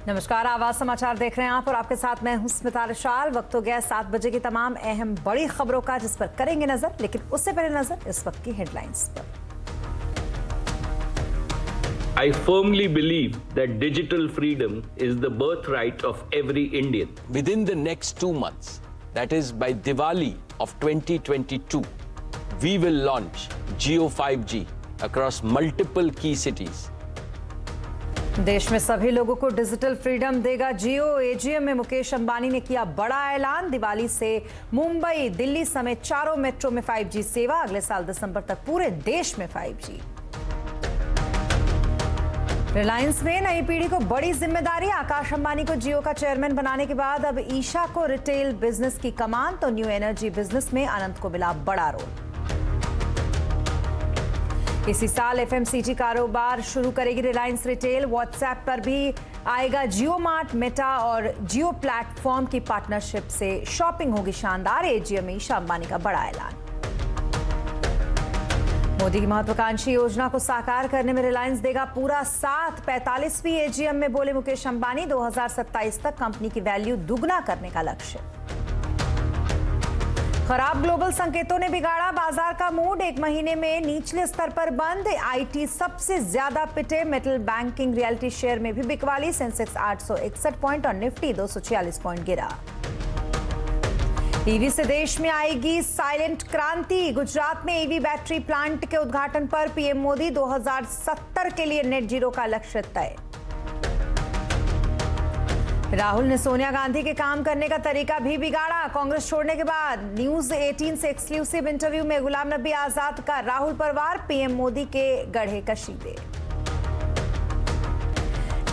नमस्कार, आवाज समाचार देख रहे हैं आप और आपके साथ मैं हूं स्मिता रिशाल। वक्त हो गया 7 बजे की तमाम अहम बड़ी खबरों का, जिस पर करेंगे नजर। लेकिन उससे पहले नजर इस वक्त की हेडलाइंस पर। I firmly believe that digital freedom is the birthright of every Indian. Within the next 2 months, that is by Diwali of 2022, we will launch Jio 5G across multiple key cities. देश में सभी लोगों को digital freedom देगा जियो। AGM में मुकेश अंबानी ने किया बड़ा ऐलान। दिवाली से मुंबई, दिल्ली समेत चारों मेट्रो में 5G सेवा। अगले साल दिसंबर तक पूरे देश में 5G। रिलायंस में नई पीढ़ी को बड़ी जिम्मेदारी। आकाश अंबानी को जियो का चेयरमैन बनाने के बाद अब ईशा को रिटेल बिजनेस की कमान, तो न्यू एनर्जी बिजनेस में अनंत को मिला बड़ा रोल। इसी साल एफएमसीजी कारोबार शुरू करेगी रिलायंस रिटेल। व्हाट्सएप पर भी आएगा जियो मार्ट। मेटा और जियो प्लेटफॉर्म की पार्टनरशिप से शॉपिंग होगी शानदार। एजीएम में ईशा अंबानी का बड़ा ऐलान। मोदी की महत्वाकांक्षी योजना को साकार करने में रिलायंस देगा पूरा साथ। 45वीं एजीएम में बोले मुकेश अंबानी, 2027 तक कंपनी की वैल्यू दुगना करने का लक्ष्य। खराब ग्लोबल संकेतों ने बिगाड़ा बाजार का मूड। एक महीने में निचले स्तर पर बंद। आईटी सबसे ज्यादा पिटे। मेटल, बैंकिंग, रियल्टी शेयर में भी बिकवाली। सेंसेक्स 861 पॉइंट और निफ्टी 246 पॉइंट गिरा। ईवी से देश में आएगी साइलेंट क्रांति। गुजरात में ईवी बैटरी प्लांट के उद्घाटन पर पीएम मोदी। 2070 के लिए नेट जीरो का लक्ष्य तय। राहुल ने सोनिया गांधी के काम करने का तरीका भी बिगाड़ा। कांग्रेस छोड़ने के बाद न्यूज 18 से एक्सक्लूसिव इंटरव्यू में गुलाम नबी आजाद का राहुल परवार, पीएम मोदी के गढ़े कशीदे।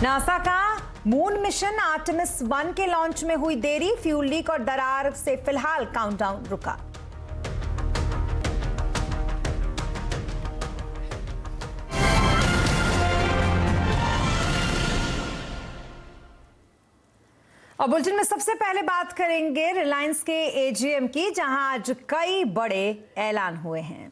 नासा का मून मिशन आर्टेमिस 1 के लॉन्च में हुई देरी। फ्यूल लीक और दरार से फिलहाल काउंटडाउन रुका। और बुलेटिन में सबसे पहले बात करेंगे रिलायंस के एजीएम की, जहां आज कई बड़े ऐलान हुए हैं।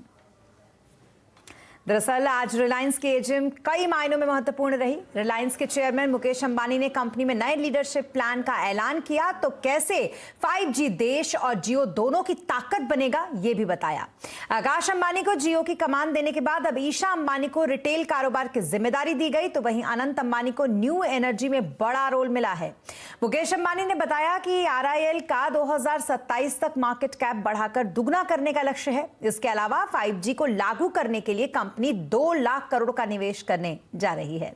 दरअसल आज रिलायंस की एजीएम कई मायनों में महत्वपूर्ण रही। रिलायंस के चेयरमैन मुकेश अंबानी ने कंपनी में नए लीडरशिप प्लान का ऐलान किया, तो कैसे 5G देश और जियो दोनों की ताकत बनेगा ये भी बताया। आकाश अंबानी को जियो की कमान देने के बाद अब ईशा अंबानी को रिटेल कारोबार की जिम्मेदारी दी गई, तो वहीं अनंत अंबानी को न्यू एनर्जी में बड़ा रोल मिला है। मुकेश अंबानी ने बताया कि आरआईएल का 2027 तक मार्केट कैप बढ़ाकर दुगना करने का लक्ष्य है। इसके अलावा 5G को लागू करने के लिए कंपनी 2 लाख करोड़ का निवेश करने जा रही है।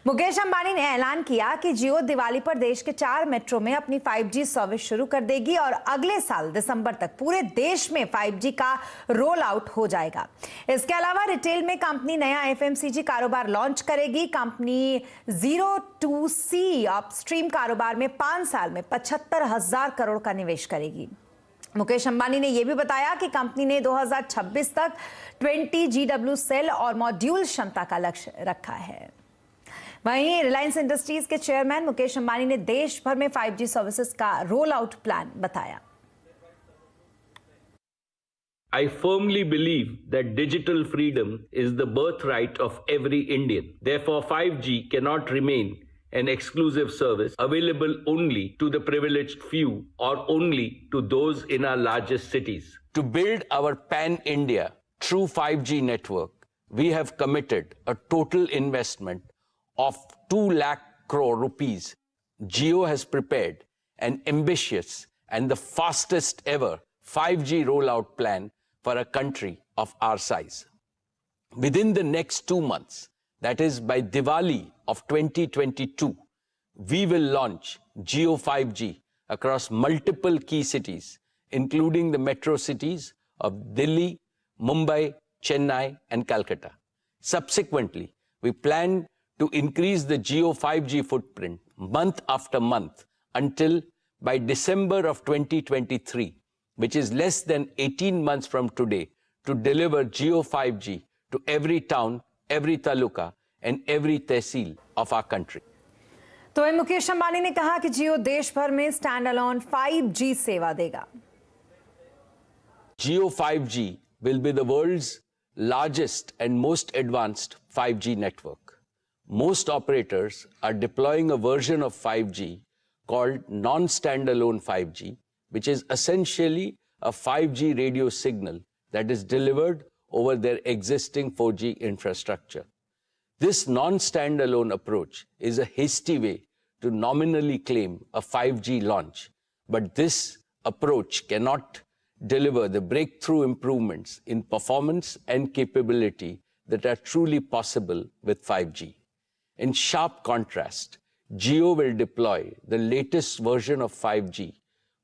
मुकेश अंबानी ने ऐलान किया कि जियो दिवाली पर देश के 4 मेट्रो में अपनी 5G सर्विस शुरू कर देगी और अगले साल दिसंबर तक पूरे देश में 5G का रोल आउट हो जाएगा। इसके अलावा रिटेल में कंपनी नया एफएमसीजी कारोबार लॉन्च करेगी। कंपनी 02C अपस्ट्रीम कारोबार में 5 साल में 75,000 करोड़ का निवेश करेगी। मुकेश अंबानी ने यह भी बताया कि कंपनी ने 2026 तक 20 GW सेल और मॉड्यूल क्षमता का लक्ष्य रखा है। वहीं रिलायंस इंडस्ट्रीज के चेयरमैन मुकेश अंबानी ने देश भर में 5G सर्विसेज का रोल आउट प्लान बताया। I firmly believe that digital freedom is the birthright of every Indian. Therefore, 5G cannot remain an exclusive service available only to the privileged few or only to those in our largest cities. To build our pan-India true 5G network, we have committed a total investment of 2 lakh crore rupees. Jio has prepared an ambitious and the fastest ever 5G rollout plan for a country of our size. Within the next 2 months, that is by Diwali of 2022, we will launch Jio 5G across multiple key cities, including the metro cities of Delhi, Mumbai, Chennai, and Calcutta. Subsequently, we plan to increase the Jio 5G footprint month after month until by December of 2023, which is less than 18 months from today, to deliver Jio 5G to every town, every taluka and every tehsil of our country. तो मुकेश अंबानी ने कहा कि जियो देश भर में stand alone 5G सेवा देगा। Jio 5G will be the world's largest and most advanced 5G network. most operators are deploying a version of 5G called non-standalone 5G, which is essentially a 5G radio signal that is delivered over their existing 4G infrastructure. This non-standalone approach is a hasty way to nominally claim a 5G launch, but this approach cannot deliver the breakthrough improvements in performance and capability that are truly possible with 5G. In sharp contrast, Jio will deploy the latest version of 5G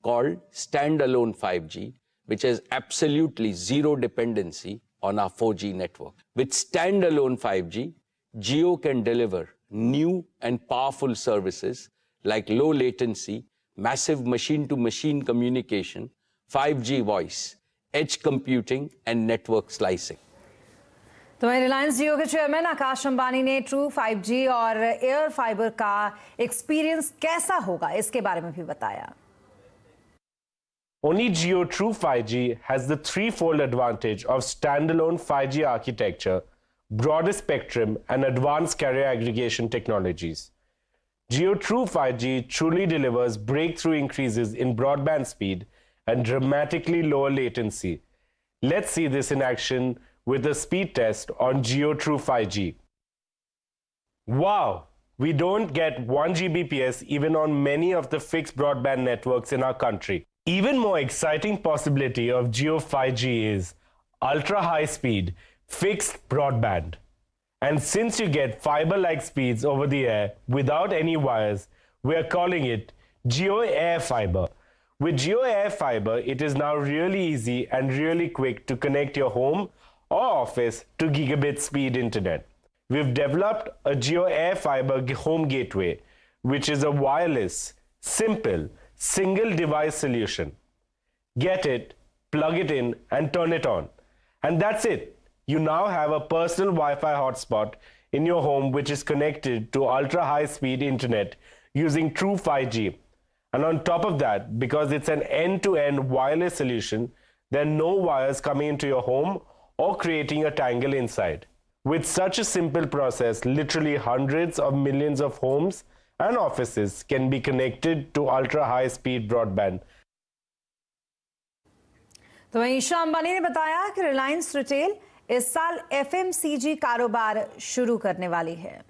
called standalone 5G, which has absolutely zero dependency on our 4G network. With standalone 5G, Jio can deliver new and powerful services like low latency, massive machine-to-machine communication, 5G voice, edge computing, and network slicing. तो वहीं रिलायंस जियो के chairman Akash Ambani ने true 5G और air fibre का experience कैसा होगा इसके बारे में भी बताया. Only Jio True 5G has the threefold advantage of standalone 5G architecture, broader spectrum, and advanced carrier aggregation technologies. Jio True 5G truly delivers breakthrough increases in broadband speed and dramatically lower latency. Let's see this in action with a speed test on Jio True 5G. Wow! We don't get 1 Gbps even on many of the fixed broadband networks in our country. Even more exciting possibility of Jio 5G is ultra high speed fixed broadband. And since you get fiber-like speeds over the air without any wires, we are calling it Jio Air Fiber. With Jio Air Fiber, it is now really easy and really quick to connect your home or office to gigabit speed internet. We've developed a Jio Air Fiber home gateway, which is a wireless, simple, single device solution. Get it, plug it in, and turn it on. And that's it. You now have a personal Wi-Fi hotspot in your home which is connected to ultra-high speed internet using True 5G. And on top of that, because it's an end-to-end wireless solution, there are no wires coming into your home or creating a tangle inside. With such a simple process, literally hundreds of millions of homes and offices can be connected to ultra-high speed broadband. तो वहीं ईशा अंबानी ने बताया कि Reliance retail इस साल FMCG कारोबार शुरू करने वाली है.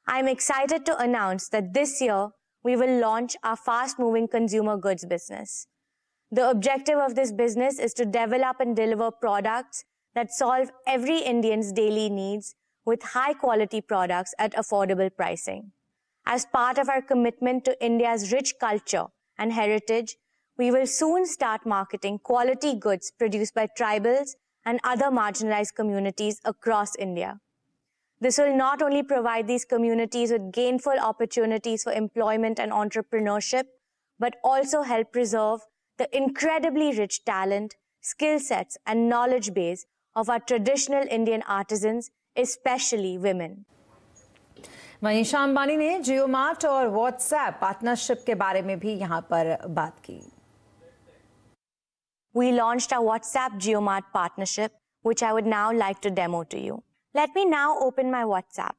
I'm excited to announce that this year we will launch our fast-moving consumer goods business. The objective of this business is to develop and deliver products that solve every Indian's daily needs with high-quality products at affordable pricing. As part of our commitment to India's rich culture and heritage, we will soon start marketing quality goods produced by tribals and other marginalized communities across India. This will not only provide these communities with gainful opportunities for employment and entrepreneurship, but also help preserve the incredibly rich talent, skill sets, and knowledge base of our traditional Indian artisans, especially women. वहीं ईशा अंबानी ने जियो mart और WhatsApp partnership के बारे में भी यहां पर बात की. We launched our WhatsApp JioMart partnership, which I would now like to demo to you. Let me now open my WhatsApp.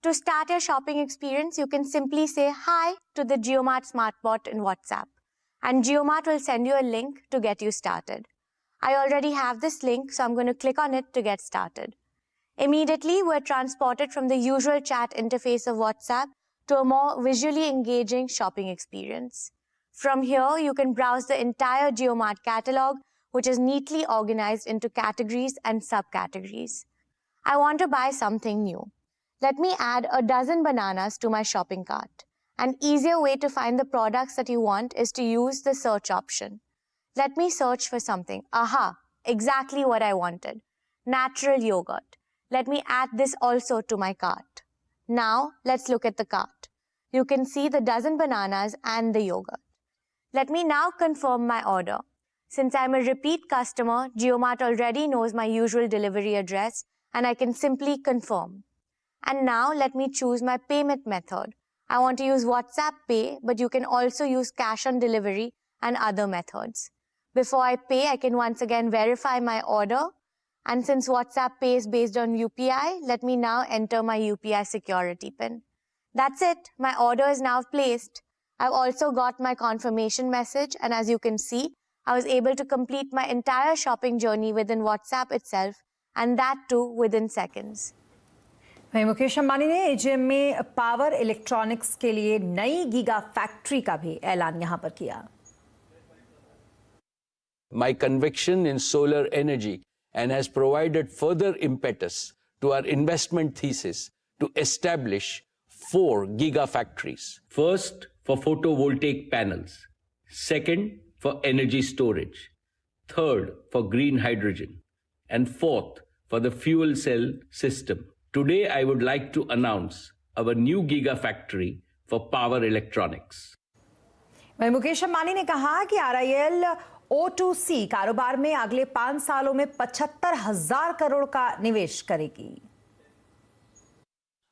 To start your shopping experience, you can simply say hi to the JioMart SmartBot in WhatsApp, and JioMart will send you a link to get you started. I already have this link, so I'm going to click on it to get started. Immediately, we're transported from the usual chat interface of WhatsApp to a more visually engaging shopping experience. From here, you can browse the entire JioMart catalog, which is neatly organized into categories and subcategories. I want to buy something new. Let me add a dozen bananas to my shopping cart. An easier way to find the products that you want is to use the search option. Let me search for something. Aha, exactly what I wanted. Natural yogurt. Let me add this also to my cart. Now, let's look at the cart. You can see the dozen bananas and the yogurt. Let me now confirm my order. Since I'm a repeat customer, JioMart already knows my usual delivery address, and I can simply confirm. And now let me choose my payment method. I want to use WhatsApp Pay, but you can also use cash on delivery and other methods. Before I pay, I can once again verify my order. And since WhatsApp pays based on UPI, let me now enter my UPI security PIN. That's it. My order is now placed. I've also got my confirmation message, and as you can see, I was able to complete my entire shopping journey within WhatsApp itself, and that too within seconds. वहीं मुकेश अंबानी ने AGM में power electronics के लिए नई giga factory का भी ऐलान यहां पर किया। My conviction in solar energy and has provided further impetus to our investment thesis to establish 4 gigafactories. First, for photovoltaic panels. Second, for energy storage. Third, for green hydrogen. And fourth, for the fuel cell system. Today, I would like to announce our new gigafactory for power electronics. वहीं मुकेश अंबानी ने कहा कि RIL O2C कारोबार में अगले 5 सालों में 75,000 करोड़ का निवेश करेगी।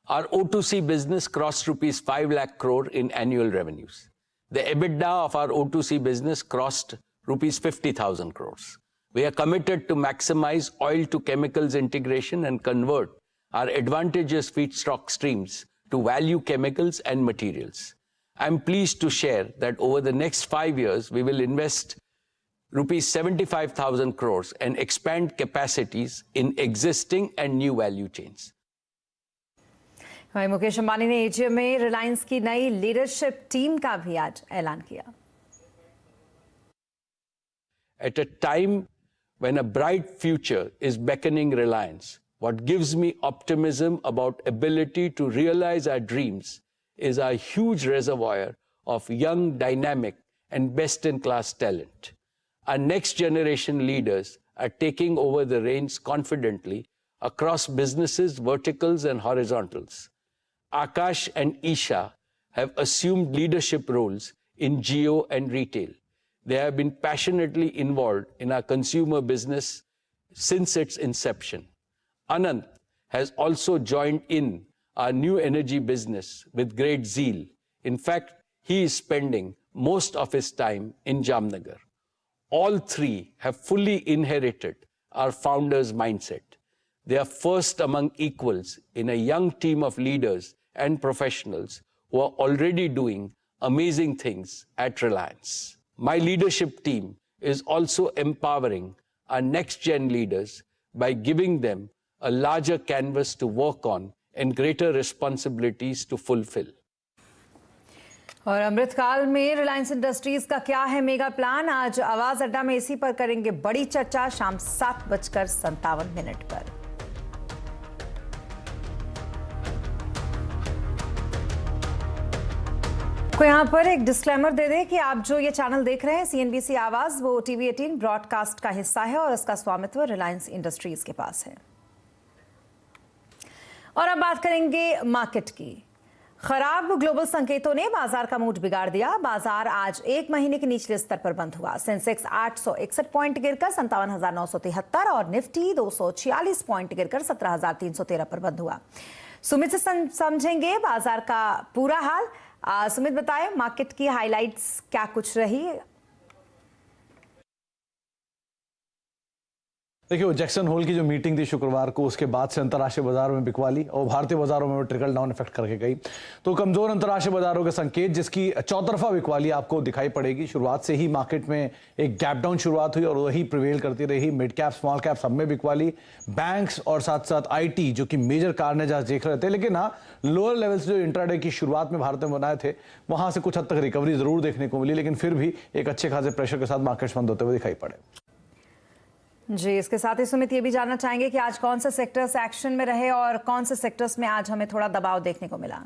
Our O2C business crossed rupees 5 lakh crore in annual revenues. The EBITDA of our O2C business crossed rupees 50,000 crores. We are committed to maximize oil to chemicals integration and convert our advantageous feedstock streams to value chemicals and materials. I'm pleased to share that over the next 5 years, we will invest rupees 75,000 crores and expand capacities in existing and new value chains. वहीं मुकेश अंबानी ने AGM में रिलायंस की नई leadership team का भी आज ऐलान किया। At a time when a bright future is beckoning Reliance, what gives me optimism about ability to realize our dreams is our huge reservoir of young, dynamic, and best-in-class talent. Our next generation leaders are taking over the reins confidently across businesses, verticals, and horizontals. Akash and Isha have assumed leadership roles in Jio and retail. They have been passionately involved in our consumer business since its inception. Anant has also joined in our new energy business with great zeal. In fact, he is spending most of his time in Jamnagar. All three have fully inherited our founders' mindset. They are first among equals in a young team of leaders and professionals who are already doing amazing things at Reliance. My leadership team is also empowering our next-gen leaders by giving them a larger canvas to work on and greater responsibilities to fulfill. और अमृतकाल में Reliance industries का क्या है mega plan? आज आवाज अड्डा में इसी पर करेंगे बड़ी चर्चा शाम 7:57 पर। को यहाँ पर एक डिस्क्लेमर दे दें कि आप जो ये चैनल देख रहे हैं CNBC आवाज, वो TV 18 ब्रॉडकास्ट का हिस्सा है और इसका स्वामित्व रिलायंस इंडस्ट्रीज के पास है। और अब बात करेंगे मार्केट की। खराब ग्लोबल संकेतों ने बाजार का मूड बिगाड़ दिया। बाजार आज 1 महीने के निचले स्तर पर बंद हुआ। सेंसेक्स 861 पॉइंट गिरकर 57,973 और निफ्टी 246 पॉइंट गिरकर 17,313 पर बंद हुआ। सुमित से समझेंगे बाजार का पूरा हाल। सुमित बताएं, मार्केट की हाइलाइट्स क्या कुछ रही? देखिए, जैक्सन होल की जो मीटिंग थी शुक्रवार को, उसके बाद से अंतर्राष्ट्रीय बाजारों में बिकवाली और भारतीय बाजारों में ट्रिकल डाउन इफेक्ट करके गई। तो कमजोर अंतर्राष्ट्रीय बाजारों के संकेत, जिसकी चौतरफा बिकवाली आपको दिखाई पड़ेगी। शुरुआत से ही मार्केट में एक गैप डाउन शुरुआत हुई और वही प्रिवेल करती रही। मिड कैप, स्मॉल कैप सब में बिकवाली। बैंक्स और साथ साथ IT जो कि मेजर कारनेज आज देख रहे थे, लेकिन हाँ, लोअर लेवल से जो इंट्राडे की शुरुआत में भारत में बनाए थे, वहां से कुछ हद तक रिकवरी जरूर देखने को मिली, लेकिन फिर भी एक अच्छे खासे प्रेशर के साथ मार्केट्स बंद होते हुए दिखाई पड़े। जी, इसके साथ ही सुमित ये भी जानना चाहेंगे कि आज कौन से सेक्टर्स एक्शन में रहे और कौन से सेक्टर्स में आज हमें थोड़ा दबाव देखने को मिला?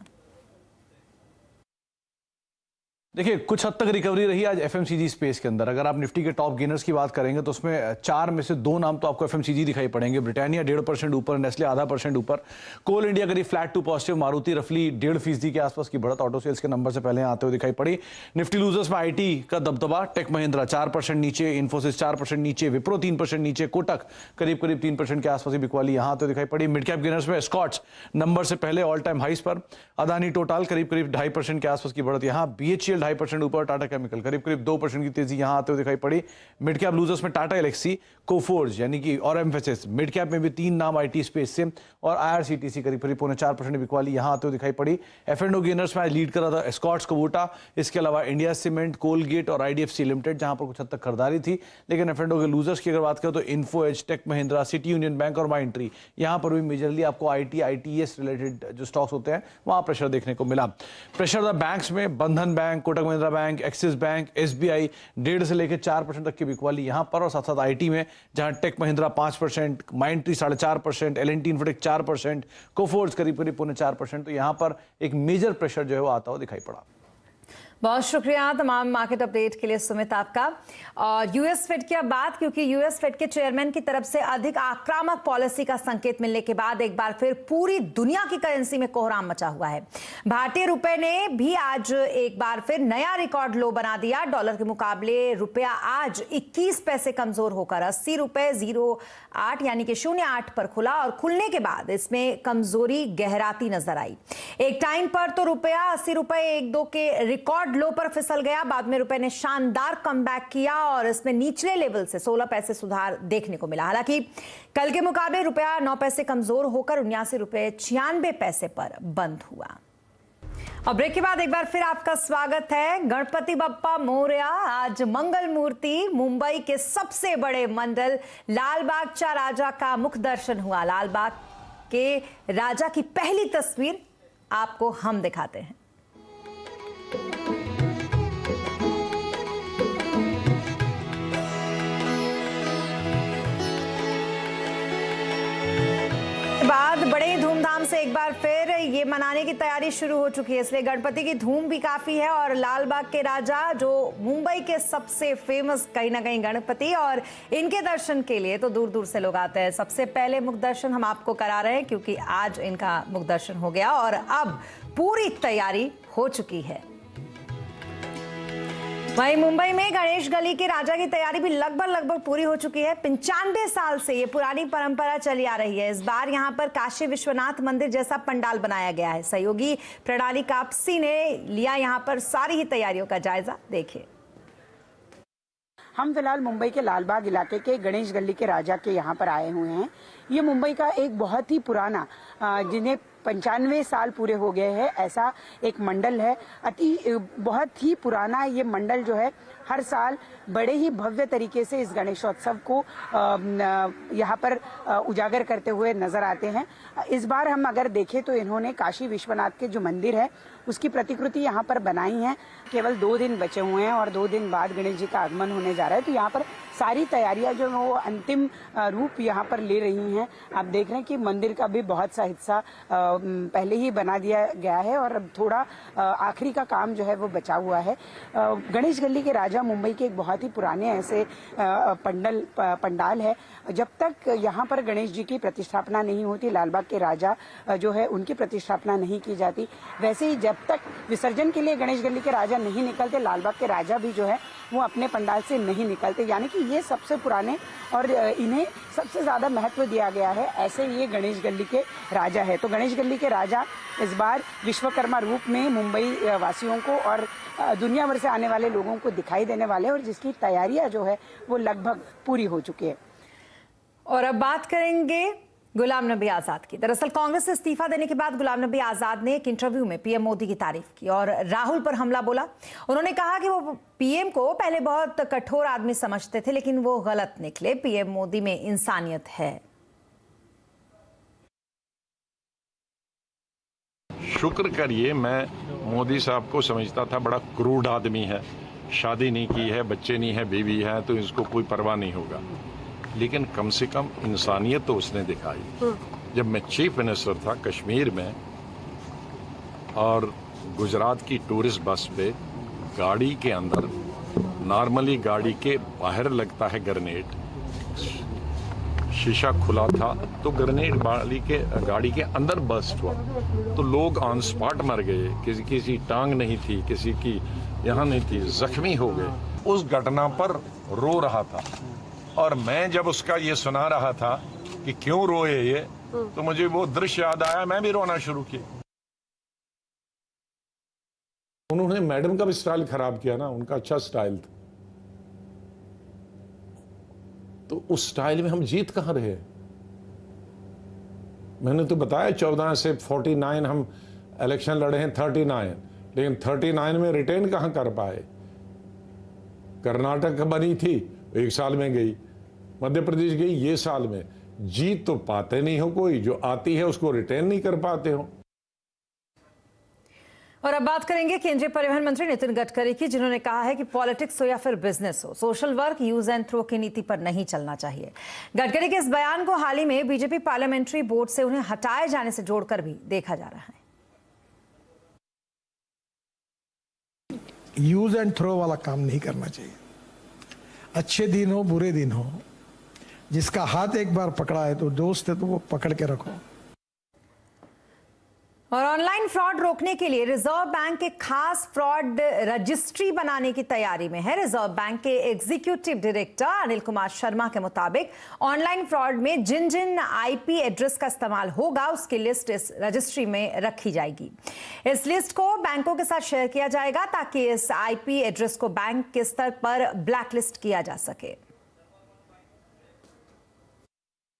देखिए, कुछ हद तक रिकवरी रही आज FMCG स्पेस के अंदर। अगर आप निफ्टी के टॉप गेनर्स की बात करेंगे तो उसमें 4 में से 2 नाम तो आपको FMCG दिखाई पड़ेंगे। ब्रिटानिया 1.5% ऊपर, नेस्ले 0.5% ऊपर, कोल इंडिया करीब फ्लैट टू पॉजिटिव, मारुति रफली 1.5% के आसपास की बढ़त ऑटो सेल्स के नंबर से पहले आते हुए दिखाई पड़ी। निफ्टी लूजर्स में IT का दबदबा, टेक महिंद्रा 4% नीचे, इन्फोसिस 4% नीचे, विप्रो 3% नीचे, कोटक करीब 3% के आसपास की बिकवाली यहां आते हुए दिखाई पड़ी। मिड कैप गेनर्स में स्कॉट्स नंबर से पहले ऑल टाइम हाइस पर, अदानी टोटल करीब 2.5% के आसपास की बढ़त यहां, BHEL 2.5% ऊपर, टाटा केमिकल करीब करीब 2% की तेजी यहां आते हुए दिखाई पड़ी। मिड कैप लूजर्स में टाटा एलेक्सी, कोफोर्ज यानी कि और एम्फेसिस, मिड कैप में भी 3 नाम आईटी स्पेस से, और आईआरसीटीसी करीब करीब 4.25% बिकवाली यहां आते हुए दिखाई पड़ी। F&O गेनर्स में लीड कर रहा था स्कॉट्स कबूटा, इसके अलावा इंडिया सीमेंट, कोलगेट और आईडीएफसी लिमिटेड जहां पर कुछ हद तक खरीदारी थी। लेकिन F&O के लूजर्स की अगर बात करें तो Info Edge, Tech Mahindra, City Union Bank और माइंट्री, यहां पर भी मेजरली आपको आईटी, आईटीएस रिलेटेड जो स्टॉक्स होते हैं वहां प्रेशर देखने को मिला। प्रेशर था बैंक्स में, बंधन bank, Kotak Mahindra bank, axis bank, SBI 1.5 से लेकर 4% तक की बिकवाली यहां पर, और साथ साथ आईटी में जहां टेक महिंद्रा 5%, माइंट्री 4.5%, एल&टी इन्फोटेक 4%, कोफोर्ज करीब करीब 4.25%। तो यहां पर एक मेजर प्रेशर जो है वो आता हुआ दिखाई पड़ा। बहुत शुक्रिया तमाम मार्केट अपडेट के लिए सुमित आपका। और यूएस फेड की अब बात, क्योंकि यूएस फेड के चेयरमैन की तरफ से अधिक आक्रामक पॉलिसी का संकेत मिलने के बाद एक बार फिर पूरी दुनिया की करेंसी में कोहराम मचा हुआ है। भारतीय रुपए ने भी आज एक बार फिर नया रिकॉर्ड लो बना दिया। डॉलर के मुकाबले रुपया आज 21 पैसे कमजोर होकर 80 रुपए 08 यानी कि 08 पर खुला, और खुलने के बाद इसमें कमजोरी गहराती नजर आई। एक टाइम पर तो रुपया 80 रुपए 1-2 के रिकॉर्ड लो पर फिसल गया, बाद में रुपए ने शानदार कमबैक किया और इसमें निचले लेवल से 16 पैसे सुधार देखने को मिला। हालांकि कल के मुकाबले रुपया 9 पैसे कमजोर होकर 79 रुपए 96 पैसे पर बंद हुआ। और ब्रेक के बाद एक बार फिर आपका स्वागत है। गणपति बप्पा मोरया। आज मंगल मूर्ति मुंबई के सबसे बड़े मंडल लालबाग चा राजा का मुख दर्शन हुआ। लालबाग के राजा की पहली तस्वीर आपको हम दिखाते हैं। बाद बड़े धूमधाम से एक बार फिर ये मनाने की तैयारी शुरू हो चुकी है, इसलिए गणपति की धूम भी काफी है। और लालबाग के राजा जो मुंबई के सबसे फेमस कहीं ना कहीं गणपति, और इनके दर्शन के लिए तो दूर दूर से लोग आते हैं। सबसे पहले मुख दर्शन हम आपको करा रहे हैं क्योंकि आज इनका मुख दर्शन हो गया और अब पूरी तैयारी हो चुकी है। वहीं मुंबई में गणेश गली के राजा की तैयारी भी लगभग पूरी हो चुकी है। 95 साल से ये पुरानी परंपरा चली आ रही है। इस बार यहाँ पर काशी विश्वनाथ मंदिर जैसा पंडाल बनाया गया है। सहयोगी प्रणाली कापसी ने लिया यहाँ पर सारी ही तैयारियों का जायजा। देखिए, हम फिलहाल मुंबई के लालबाग इलाके के गणेश गली के राजा के यहाँ पर आए हुए हैं। ये मुंबई का एक बहुत ही पुराना, जिन्हें 95 साल पूरे हो गए हैं, ऐसा एक मंडल है। बहुत ही पुराना ये मंडल जो है हर साल बड़े ही भव्य तरीके से इस गणेशोत्सव को यहाँ पर उजागर करते हुए नजर आते हैं। इस बार हम अगर देखें तो इन्होंने काशी विश्वनाथ के जो मंदिर है उसकी प्रतिकृति यहाँ पर बनाई है। केवल 2 दिन बचे हुए हैं और 2 दिन बाद गणेश जी का आगमन होने जा रहा है, तो यहाँ पर सारी तैयारियां जो वो अंतिम रूप यहाँ पर ले रही हैं। आप देख रहे हैं कि मंदिर का भी बहुत सा हिस्सा पहले ही बना दिया गया है और अब थोड़ा आखिरी का काम जो है वो बचा हुआ है। गणेश गली के राजा मुंबई के एक बहुत ही पुराने ऐसे पंडाल है। जब तक यहाँ पर गणेश जी की प्रतिष्ठापना नहीं होती, लालबाग के राजा जो है उनकी प्रतिष्ठापना नहीं की जाती, वैसे ही जब तक विसर्जन के लिए गणेश गली के राजा नहीं निकलते, लालबाग के राजा भी जो है वो अपने पंडाल से नहीं निकलते। यानी कि ये सबसे पुराने और इन्हें सबसे ज्यादा महत्व दिया गया है, ऐसे ये गणेश गली के राजा है। तो गणेश गली के राजा इस बार विश्वकर्मा रूप में मुंबई वासियों को और दुनिया भर से आने वाले लोगों को दिखाई देने वाले, और जिसकी तैयारियां जो है वो लगभग पूरी हो चुकी है। और अब बात करेंगे गुलाम नबी आजाद की। दरअसल कांग्रेस से इस्तीफा देने के बाद गुलाम नबी आजाद ने एक इंटरव्यू में पीएम मोदी की तारीफ की और राहुल पर हमला बोला। उन्होंने कहा कि वो पीएम को पहले बहुत कठोर आदमी समझते थे, लेकिन वो गलत निकले। पीएम मोदी में इंसानियत है। शुक्र करिए, मैं मोदी साहब को समझता था बड़ा क्रूड आदमी है, शादी नहीं की है, बच्चे नहीं है, बीवी है, तो इसको कोई परवाह नहीं होगा। लेकिन कम से कम इंसानियत तो उसने दिखाई। जब मैं चीफ मिनिस्टर था कश्मीर में और गुजरात की टूरिस्ट बस पे गाड़ी के अंदर, नॉर्मली गाड़ी के बाहर लगता है ग्रेनेड, शीशा खुला था तो ग्रेनेड गाड़ी के अंदर बस्ट हुआ, तो लोग ऑन स्पॉट मर गए। किसी टांग नहीं थी, किसी की यहाँ नहीं थी, जख्मी हो गए। उस घटना पर रो रहा था और मैं जब उसका ये सुना रहा था कि क्यों रोए ये, तो मुझे वो दृश्य याद आया, मैं भी रोना शुरू किया। उन्होंने मैडम का भी स्टाइल खराब किया ना, उनका अच्छा स्टाइल था, तो उस स्टाइल में हम जीत कहां रहे? मैंने तो बताया 14 से 49 हम इलेक्शन लड़े हैं, 39, लेकिन 39 में रिटेन कहां कर पाए? कर्नाटक बनी थी, 1 साल में गई, मध्य प्रदेश गई, ये साल में। जीत तो पाते नहीं हो, कोई जो आती है उसको रिटेन नहीं कर पाते हो। और अब बात करेंगे केंद्रीय परिवहन मंत्री नितिन गडकरी की, जिन्होंने कहा है कि पॉलिटिक्स हो या फिर बिजनेस हो, social work use and throw की नीति पर नहीं चलना चाहिए। गडकरी के इस बयान को हाल ही में बीजेपी पार्लियामेंट्री बोर्ड से उन्हें हटाए जाने से जोड़कर भी देखा जा रहा है। यूज एंड थ्रो वाला काम नहीं करना चाहिए। अच्छे दिन हो बुरे दिन हो, जिसका हाथ एक बार पकड़ा है तो दोस्त है तो वो पकड़ के रखो। और ऑनलाइन फ्रॉड रोकने के लिए रिजर्व बैंक एक खास फ्रॉड रजिस्ट्री बनाने की तैयारी में है। रिजर्व बैंक के एग्जीक्यूटिव डायरेक्टर अनिल कुमार शर्मा के मुताबिक ऑनलाइन फ्रॉड में जिन जिन आईपी एड्रेस का इस्तेमाल होगा उसकी लिस्ट इस रजिस्ट्री में रखी जाएगी। इस लिस्ट को बैंकों के साथ शेयर किया जाएगा ताकि इस आईपी एड्रेस को बैंक के स्तर पर ब्लैकलिस्ट किया जा सके।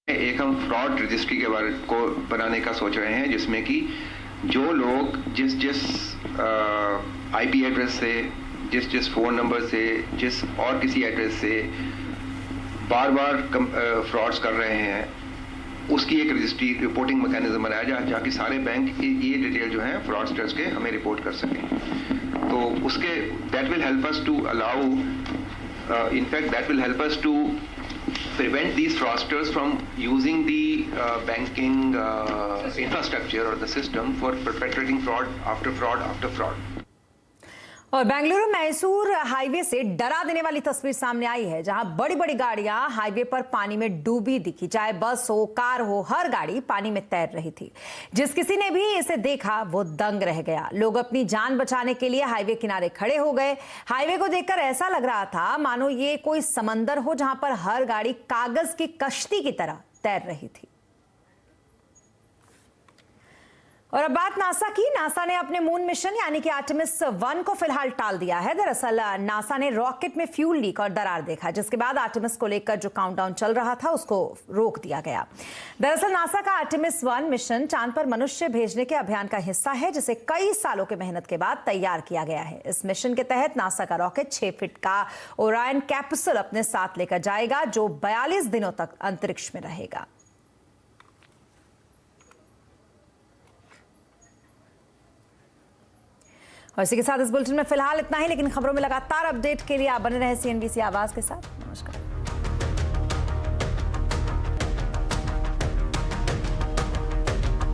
एक हम फ्रॉड रजिस्ट्री के बारे को बनाने का सोच रहे हैं, जिसमें कि जो लोग जिस आईपी एड्रेस से, जिस फ़ोन नंबर से, जिस और किसी एड्रेस से बार बार फ्रॉड्स कर रहे हैं, उसकी एक रजिस्ट्री रिपोर्टिंग मैकेनिज्म बनाया जाए, जाकि सारे बैंक ये डिटेल जो है फ्रॉडस्टर्स के हमें रिपोर्ट कर सकें। तो उसके that will help us to allow, in fact that will help us to prevent these fraudsters from using the banking infrastructure or the system for perpetrating fraud after fraud after fraud. और Bengaluru Mysore highway से डरा देने वाली तस्वीर सामने आई है, जहां बड़ी बड़ी गाड़ियां हाईवे पर पानी में डूबी दिखी। चाहे बस हो, कार हो, हर गाड़ी पानी में तैर रही थी। जिस किसी ने भी इसे देखा वो दंग रह गया। लोग अपनी जान बचाने के लिए हाईवे किनारे खड़े हो गए। हाईवे को देखकर ऐसा लग रहा था मानो ये कोई समंदर हो, जहां पर हर गाड़ी कागज की कश्ती की तरह तैर रही थी। और अब बात नासा की। नासा ने अपने मून मिशन यानी कि आर्टेमिस 1 को फिलहाल टाल दिया है। दरअसल नासा ने रॉकेट में फ्यूल लीक और दरार देखा, जिसके बाद आर्टेमिस को लेकर जो काउंटडाउन चल रहा था उसको रोक दिया गया। दरअसल नासा का आर्टेमिस 1 मिशन चांद पर मनुष्य भेजने के अभियान का हिस्सा है, जिसे कई सालों की मेहनत के बाद तैयार किया गया है। इस मिशन के तहत नासा का रॉकेट 6 फीट का ओरायन कैप्सूल अपने साथ लेकर जाएगा, जो 42 दिनों तक अंतरिक्ष में रहेगा। और इसी के साथ इस बुलेटिन में फिलहाल इतना ही, लेकिन खबरों में लगातार अपडेट के लिए आप बने रहे CNBC आवाज के साथ। नमस्कार।